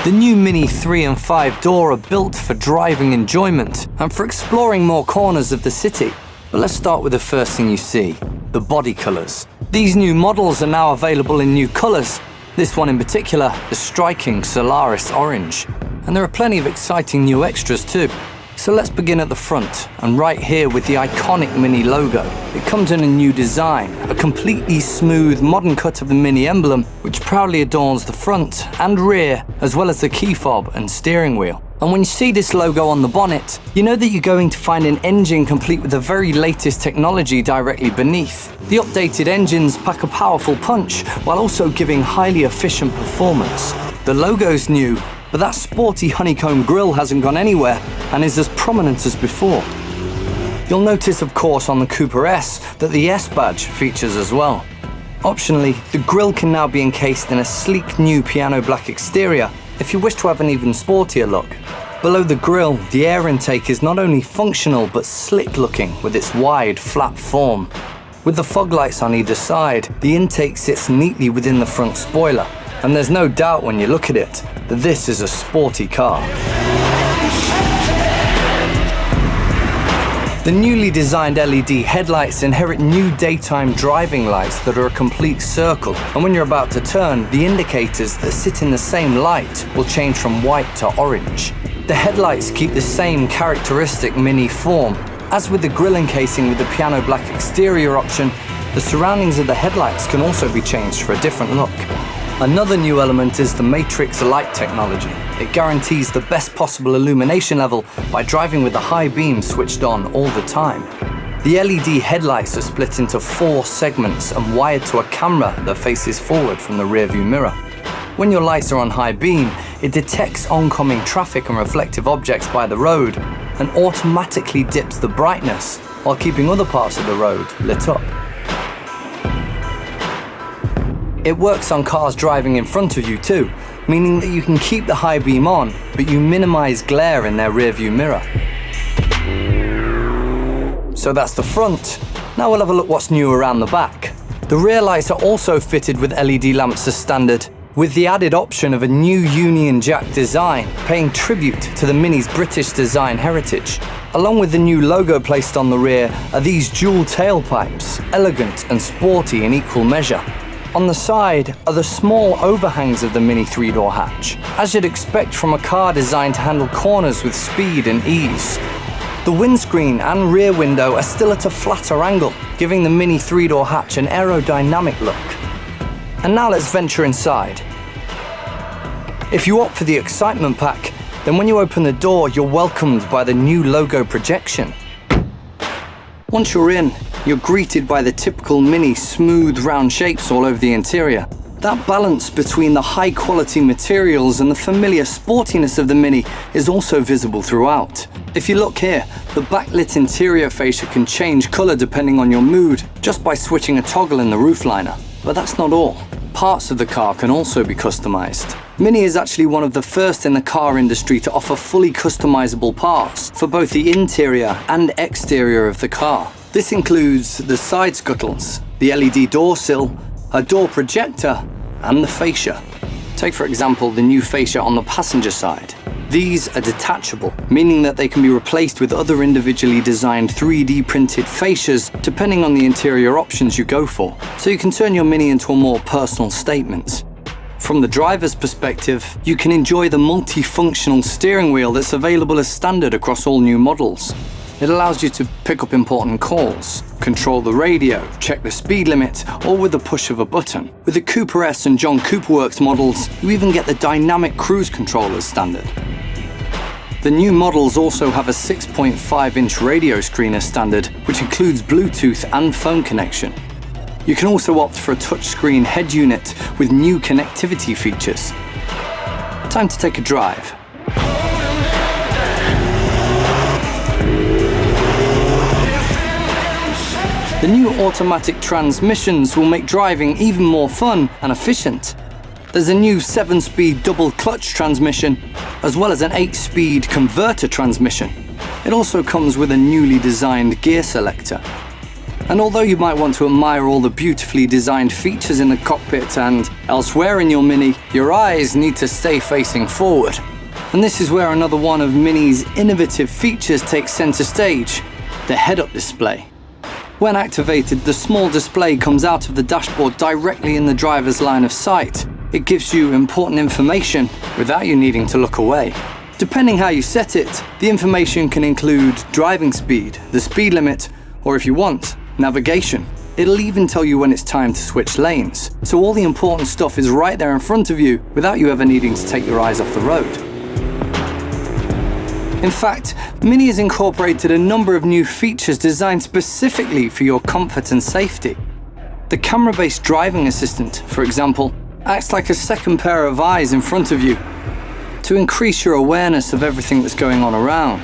The new Mini 3 and 5 door are built for driving enjoyment and for exploring more corners of the city. But let's start with the first thing you see, the body colours. These new models are now available in new colours. This one in particular, the striking Solaris Orange. And there are plenty of exciting new extras too. So let's begin at the front, and right here with the iconic Mini logo. It comes in a new design, a completely smooth modern cut of the Mini emblem, which proudly adorns the front and rear, as well as the key fob and steering wheel. And when you see this logo on the bonnet, you know that you're going to find an engine complete with the very latest technology directly beneath. The updated engines pack a powerful punch, while also giving highly efficient performance. The logo's new, but that sporty honeycomb grille hasn't gone anywhere and is as prominent as before. You'll notice, of course, on the Cooper S that the S badge features as well. Optionally, the grille can now be encased in a sleek new piano black exterior if you wish to have an even sportier look. Below the grille, the air intake is not only functional but slick looking with its wide, flat form. With the fog lights on either side, the intake sits neatly within the front spoiler, and there's no doubt when you look at it that this is a sporty car. The newly designed LED headlights inherit new daytime driving lights that are a complete circle, and when you're about to turn, the indicators that sit in the same light will change from white to orange. The headlights keep the same characteristic Mini form. As with the grille encasing with the piano black exterior option, the surroundings of the headlights can also be changed for a different look. Another new element is the Matrix light technology. It guarantees the best possible illumination level by driving with the high beam switched on all the time. The LED headlights are split into 4 segments and wired to a camera that faces forward from the rearview mirror. When your lights are on high beam, it detects oncoming traffic and reflective objects by the road and automatically dips the brightness while keeping other parts of the road lit up. It works on cars driving in front of you too, meaning that you can keep the high beam on, but you minimize glare in their rearview mirror. So that's the front. Now we'll have a look what's new around the back. The rear lights are also fitted with LED lamps as standard, with the added option of a new Union Jack design, paying tribute to the Mini's British design heritage. Along with the new logo placed on the rear are these dual tailpipes, elegant and sporty in equal measure. On the side are the small overhangs of the Mini 3-door hatch, as you'd expect from a car designed to handle corners with speed and ease. The windscreen and rear window are still at a flatter angle, giving the Mini 3-door hatch an aerodynamic look. And now let's venture inside. If you opt for the excitement pack, then when you open the door, you're welcomed by the new logo projection. Once you're in, you're greeted by the typical Mini smooth round shapes all over the interior. That balance between the high quality materials and the familiar sportiness of the Mini is also visible throughout. If you look here, the backlit interior fascia can change colour depending on your mood, just by switching a toggle in the roofliner. But that's not all. Parts of the car can also be customised. Mini is actually one of the first in the car industry to offer fully customisable parts for both the interior and exterior of the car. This includes the side scuttles, the LED door sill, a door projector, and the fascia. Take for example the new fascia on the passenger side. These are detachable, meaning that they can be replaced with other individually designed 3D printed fascias depending on the interior options you go for, so you can turn your Mini into a more personal statement. From the driver's perspective, you can enjoy the multifunctional steering wheel that's available as standard across all new models. It allows you to pick up important calls, control the radio, check the speed limit, all with the push of a button. With the Cooper S and John Cooper Works models, you even get the dynamic cruise control as standard. The new models also have a 6.5-inch radio screen as standard, which includes Bluetooth and phone connection. You can also opt for a touchscreen head unit with new connectivity features. Time to take a drive. The new automatic transmissions will make driving even more fun and efficient. There's a new 7-speed double clutch transmission, as well as an 8-speed converter transmission. It also comes with a newly designed gear selector. And although you might want to admire all the beautifully designed features in the cockpit and elsewhere in your Mini, your eyes need to stay facing forward. And this is where another one of Mini's innovative features takes center stage, the head-up display. When activated, the small display comes out of the dashboard directly in the driver's line of sight. It gives you important information without you needing to look away. Depending how you set it, the information can include driving speed, the speed limit, or if you want, navigation. It'll even tell you when it's time to switch lanes. So all the important stuff is right there in front of you without you ever needing to take your eyes off the road. In fact, Mini has incorporated a number of new features designed specifically for your comfort and safety. The camera-based driving assistant, for example, acts like a second pair of eyes in front of you to increase your awareness of everything that's going on around.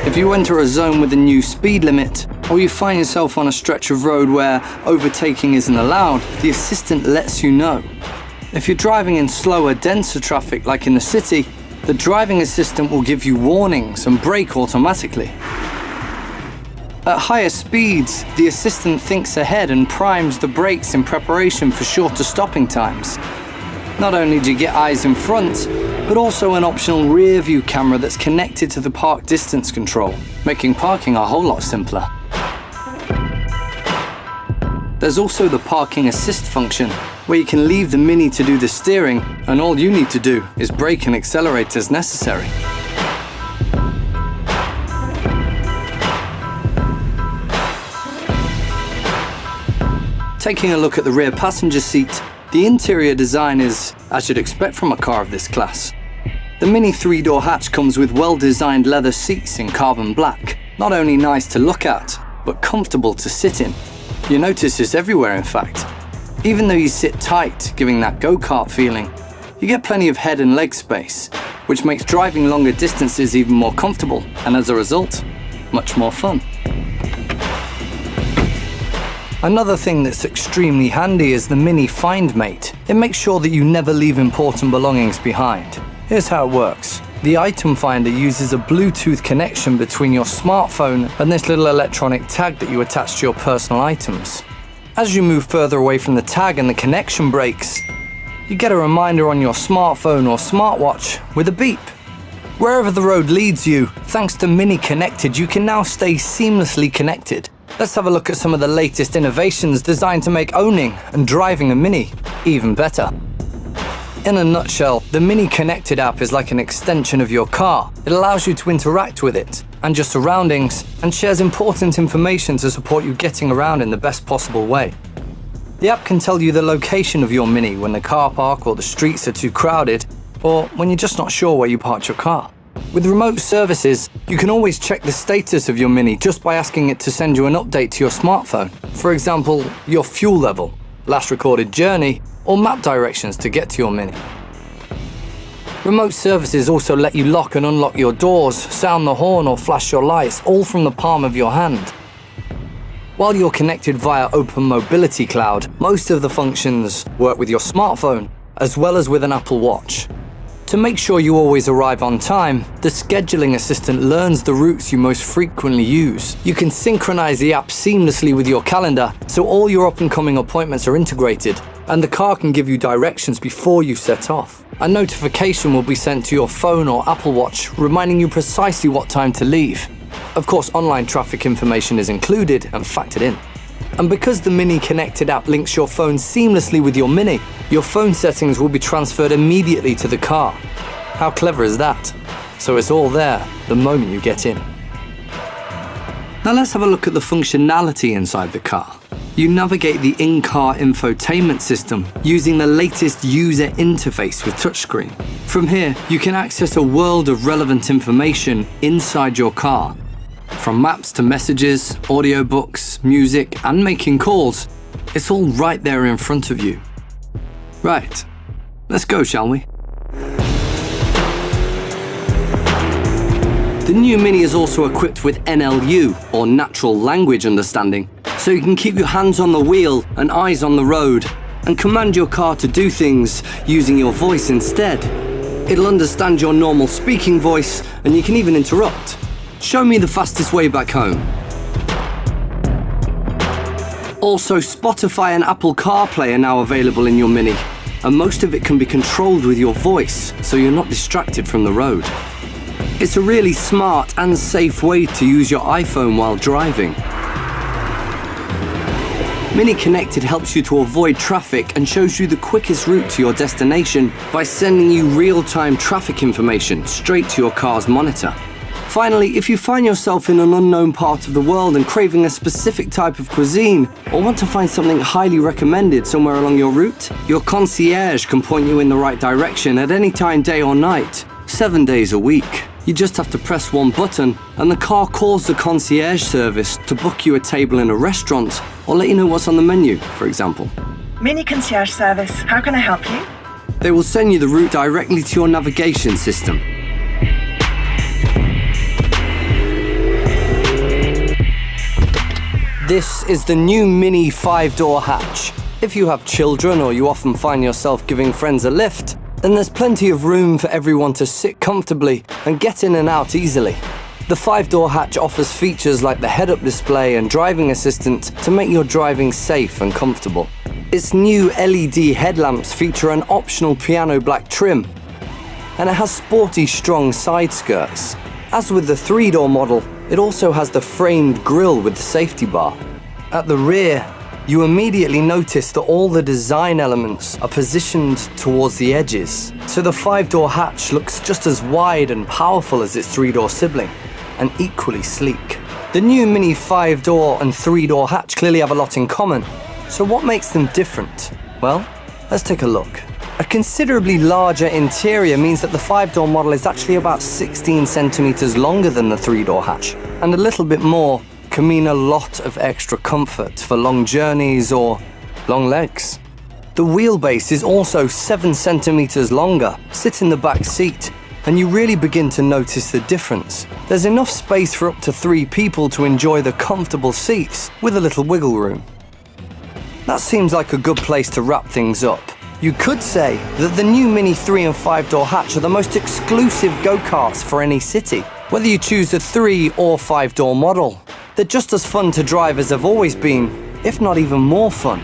If you enter a zone with a new speed limit, or you find yourself on a stretch of road where overtaking isn't allowed, the assistant lets you know. If you're driving in slower, denser traffic like in the city, the driving assistant will give you warnings and brake automatically. At higher speeds, the assistant thinks ahead and primes the brakes in preparation for shorter stopping times. Not only do you get eyes in front, but also an optional rear view camera that's connected to the park distance control, making parking a whole lot simpler. There's also the parking assist function, where you can leave the Mini to do the steering, and all you need to do is brake and accelerate as necessary. Taking a look at the rear passenger seat, the interior design is as you'd expect from a car of this class. The Mini 3-door hatch comes with well-designed leather seats in carbon black. Not only nice to look at, but comfortable to sit in. You notice this everywhere, in fact. Even though you sit tight, giving that go-kart feeling, you get plenty of head and leg space, which makes driving longer distances even more comfortable, and as a result, much more fun. Another thing that's extremely handy is the Mini Find Mate. It makes sure that you never leave important belongings behind. Here's how it works. The item finder uses a Bluetooth connection between your smartphone and this little electronic tag that you attach to your personal items. As you move further away from the tag and the connection breaks, you get a reminder on your smartphone or smartwatch with a beep. Wherever the road leads you, thanks to Mini Connected, you can now stay seamlessly connected. Let's have a look at some of the latest innovations designed to make owning and driving a Mini even better. In a nutshell, the Mini Connected app is like an extension of your car. It allows you to interact with it and your surroundings and shares important information to support you getting around in the best possible way. The app can tell you the location of your Mini when the car park or the streets are too crowded, or when you're just not sure where you parked your car. With remote services, you can always check the status of your Mini just by asking it to send you an update to your smartphone. For example, your fuel level, last recorded journey, or map directions to get to your Mini. Remote services also let you lock and unlock your doors, sound the horn or flash your lights, all from the palm of your hand. While you're connected via Open Mobility Cloud, most of the functions work with your smartphone, as well as with an Apple Watch. To make sure you always arrive on time, the scheduling assistant learns the routes you most frequently use. You can synchronize the app seamlessly with your calendar, so all your up and coming appointments are integrated, and the car can give you directions before you set off. A notification will be sent to your phone or Apple Watch, reminding you precisely what time to leave. Of course, online traffic information is included and factored in. And because the Mini Connected app links your phone seamlessly with your Mini, your phone settings will be transferred immediately to the car. How clever is that? So it's all there the moment you get in. Now let's have a look at the functionality inside the car. You navigate the in-car infotainment system using the latest user interface with touchscreen. From here, you can access a world of relevant information inside your car. From maps to messages, audiobooks, music, and making calls, it's all right there in front of you. Right, let's go, shall we? The new Mini is also equipped with NLU, or Natural Language Understanding, so you can keep your hands on the wheel and eyes on the road, and command your car to do things using your voice instead. It'll understand your normal speaking voice, and you can even interrupt. Show me the fastest way back home. Also, Spotify and Apple CarPlay are now available in your Mini, and most of it can be controlled with your voice, so you're not distracted from the road. It's a really smart and safe way to use your iPhone while driving. Mini Connected helps you to avoid traffic and shows you the quickest route to your destination by sending you real-time traffic information straight to your car's monitor. Finally, if you find yourself in an unknown part of the world and craving a specific type of cuisine, or want to find something highly recommended somewhere along your route, your concierge can point you in the right direction at any time, day or night, 7 days a week. You just have to press one button and the car calls the concierge service to book you a table in a restaurant or let you know what's on the menu, for example. Mini Concierge Service, how can I help you? They will send you the route directly to your navigation system. This is the new Mini 5-door hatch. If you have children or you often find yourself giving friends a lift, then there's plenty of room for everyone to sit comfortably and get in and out easily. The 5-door hatch offers features like the head-up display and driving assistant to make your driving safe and comfortable. Its new LED headlamps feature an optional piano black trim, and it has sporty, strong side skirts. As with the 3-door model, it also has the framed grille with the safety bar. At the rear, you immediately notice that all the design elements are positioned towards the edges, so the 5-door hatch looks just as wide and powerful as its 3-door sibling, and equally sleek. The new Mini 5-door and 3-door hatch clearly have a lot in common, so what makes them different? Well, let's take a look. A considerably larger interior means that the 5-door model is actually about 16 centimeters longer than the 3-door hatch, and a little bit more can mean a lot of extra comfort for long journeys or long legs. The wheelbase is also 7 centimeters longer. Sit in the back seat and you really begin to notice the difference. There's enough space for up to 3 people to enjoy the comfortable seats with a little wiggle room. That seems like a good place to wrap things up. You could say that the new Mini 3 and 5-door hatch are the most exclusive go-karts for any city. Whether you choose the 3 or 5-door model, they're just as fun to drive as they've always been, if not even more fun.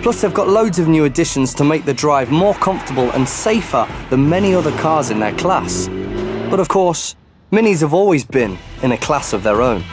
Plus, they've got loads of new additions to make the drive more comfortable and safer than many other cars in their class. But of course, Minis have always been in a class of their own.